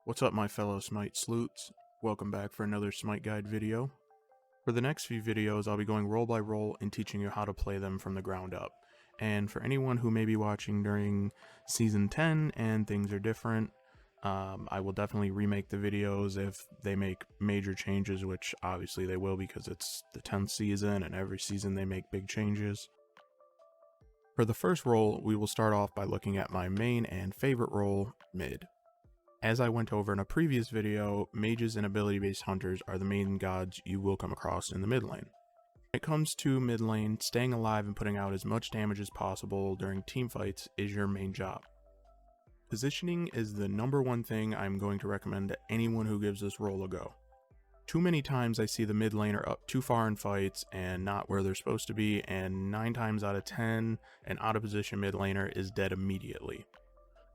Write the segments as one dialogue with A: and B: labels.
A: What's up, my fellow Smite sloots? Welcome back for another Smite guide video. For the next few videos, I'll be going role by role and teaching you how to play them from the ground up. And for anyone who may be watching during Season 10 and things are different, I will definitely remake the videos if they make major changes, which obviously they will because it's the 10th season and every season they make big changes. For the first role, we will start off by looking at my main and favorite role, mid. As I went over in a previous video, mages and ability-based hunters are the main gods you will come across in the mid lane. When it comes to mid lane, staying alive and putting out as much damage as possible during team fights is your main job. Positioning is the number one thing I'm going to recommend to anyone who gives this role a go. Too many times I see the mid laner up too far in fights and not where they're supposed to be, and 9 times out of 10, an out of position mid laner is dead immediately.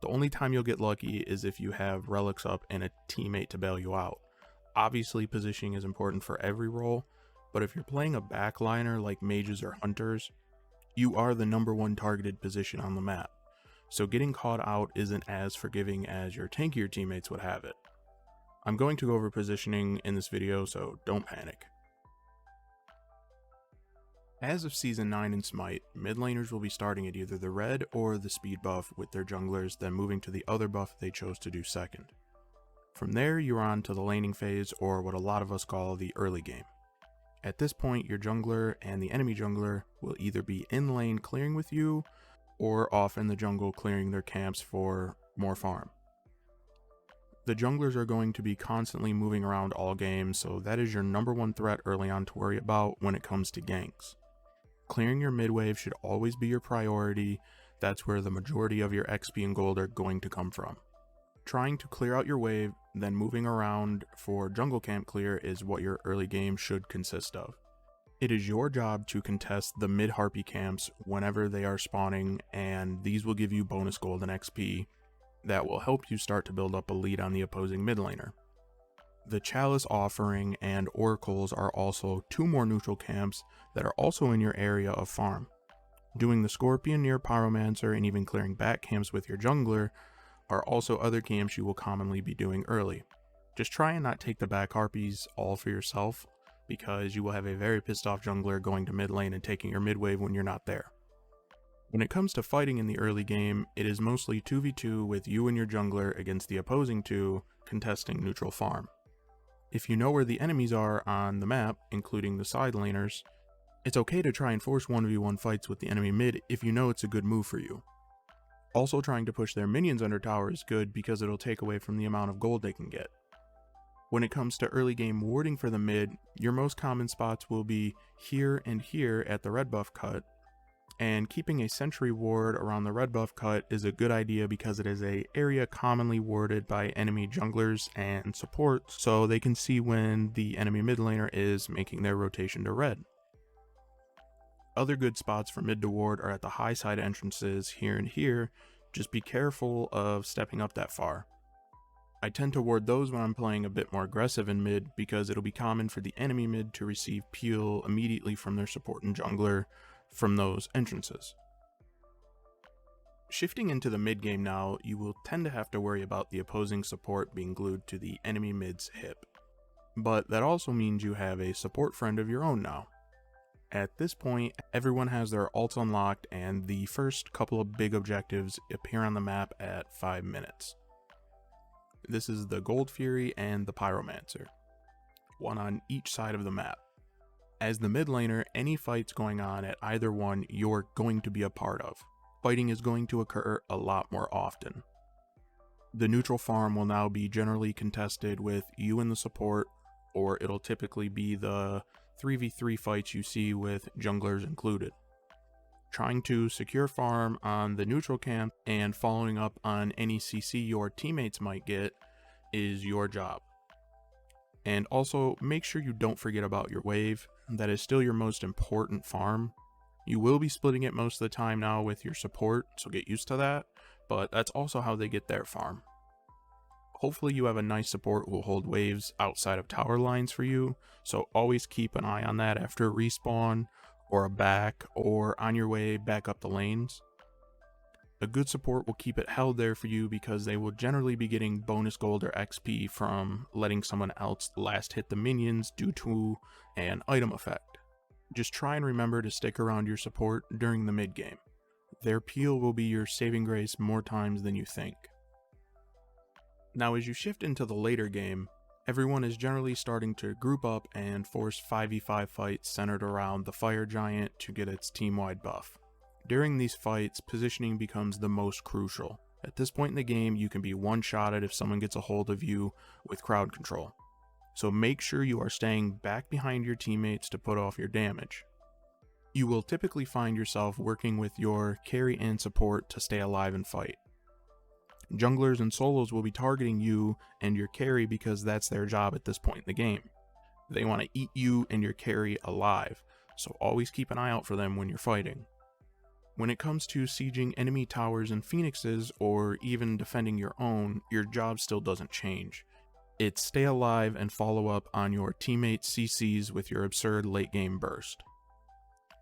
A: The only time you'll get lucky is if you have relics up and a teammate to bail you out. Obviously, positioning is important for every role, but if you're playing a backliner like mages or hunters, you are the number one targeted position on the map, so getting caught out isn't as forgiving as your tankier teammates would have it. I'm going to go over positioning in this video, so don't panic. As of Season 9 in Smite, mid laners will be starting at either the red or the speed buff with their junglers, then moving to the other buff they chose to do second. From there, you're on to the laning phase, or what a lot of us call the early game. At this point, your jungler and the enemy jungler will either be in lane clearing with you, or off in the jungle clearing their camps for more farm. The junglers are going to be constantly moving around all games, so that is your number one threat early on to worry about when it comes to ganks. Clearing your mid wave should always be your priority. That's where the majority of your XP and gold are going to come from. Trying to clear out your wave, then moving around for jungle camp clear is what your early game should consist of. It is your job to contest the mid harpy camps whenever they are spawning, and these will give you bonus gold and XP that will help you start to build up a lead on the opposing mid laner. The Chalice Offering and Oracles are also 2 more neutral camps that are also in your area of farm. Doing the Scorpion near Pyromancer and even clearing back camps with your jungler are also other camps you will commonly be doing early. Just try and not take the back harpies all for yourself, because you will have a very pissed off jungler going to mid lane and taking your mid wave when you're not there. When it comes to fighting in the early game, it is mostly 2v2 with you and your jungler against the opposing 2 contesting neutral farm. If you know where the enemies are on the map, including the side laners, it's okay to try and force 1v1 fights with the enemy mid if you know it's a good move for you. Also, trying to push their minions under tower is good because it'll take away from the amount of gold they can get. When it comes to early game warding for the mid, your most common spots will be here and here at the red buff cut, and keeping a sentry ward around the red buff cut is a good idea because it is an area commonly warded by enemy junglers and support, so they can see when the enemy mid laner is making their rotation to red. Other good spots for mid to ward are at the high side entrances here and here. Just be careful of stepping up that far. I tend to ward those when I'm playing a bit more aggressive in mid because it'll be common for the enemy mid to receive peel immediately from their support and jungler from those entrances. Shifting into the mid game now, you will tend to have to worry about the opposing support being glued to the enemy mid's hip. But that also means you have a support friend of your own now. At this point, everyone has their ults unlocked and the first couple of big objectives appear on the map at 5 minutes. This is the Gold Fury and the Pyromancer, one on each side of the map. As the mid laner, any fights going on at either one you're going to be a part of. Fighting is going to occur a lot more often. The neutral farm will now be generally contested with you and the support, or it'll typically be the 3v3 fights you see with junglers included. Trying to secure farm on the neutral camp and following up on any CC your teammates might get is your job. And also, make sure you don't forget about your wave. That is still your most important farm. You will be splitting it most of the time now with your support, so get used to that, but that's also how they get their farm. Hopefully you have a nice support who will hold waves outside of tower lines for you, so always keep an eye on that after a respawn, or a back, or on your way back up the lanes. A good support will keep it held there for you because they will generally be getting bonus gold or XP from letting someone else last hit the minions due to an item effect. Just try and remember to stick around your support during the mid game. Their peel will be your saving grace more times than you think. Now as you shift into the later game, everyone is generally starting to group up and force 5v5 fights centered around the fire giant to get its team-wide buff. During these fights, positioning becomes the most crucial. At this point in the game, you can be one-shotted if someone gets a hold of you with crowd control. So make sure you are staying back behind your teammates to put off your damage. You will typically find yourself working with your carry and support to stay alive and fight. Junglers and solos will be targeting you and your carry because that's their job at this point in the game. They want to eat you and your carry alive, so always keep an eye out for them when you're fighting. When it comes to sieging enemy towers and phoenixes, or even defending your own, your job still doesn't change. It's stay alive and follow up on your teammates' CCs with your absurd late game burst.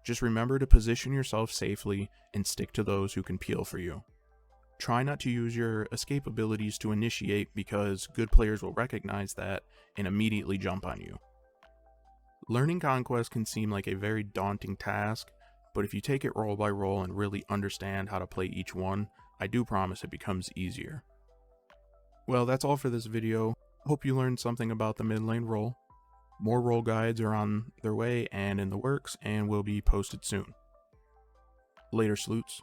A: Just remember to position yourself safely and stick to those who can peel for you. Try not to use your escape abilities to initiate because good players will recognize that and immediately jump on you. Learning conquest can seem like a very daunting task, but if you take it role by role and really understand how to play each one, I do promise it becomes easier. Well, that's all for this video. Hope you learned something about the mid lane role. More role guides are on their way and in the works and will be posted soon. Later, sloots.